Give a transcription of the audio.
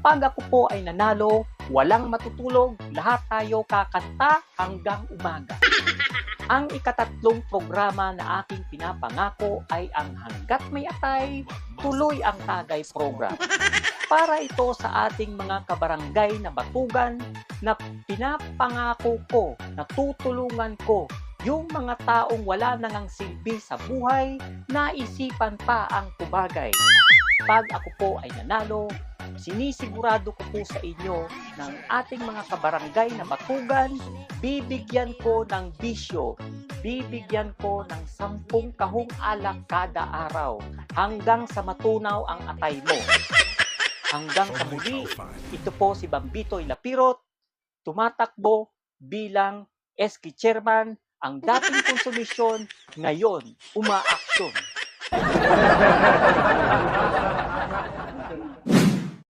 Pag ako po ay nanalo, walang matutulog, lahat tayo kakanta hanggang umaga. Ang ikatatlong programa na aking pinapangako ay ang Hangga't May Atay, Tuloy ang Tagay program. Para ito sa ating mga kabarangay na batugan na pinapangako ko, na tutulungan ko yung mga taong wala nang silbi sa buhay, naisipan pa ang kubagay. Pag ako po ay nanalo, sinisigurado ko po sa inyo ng ating mga kabarangay na batugan, bibigyan ko ng bisyo, bibigyan ko ng 10 kahong alak kada araw hanggang sa matunaw ang atay mo. Hanggang sa muli, ito po si Bambitoy Lapirot, tumatakbo bilang SK Chairman, ang dating konsolusyon, ngayon umaaksyon.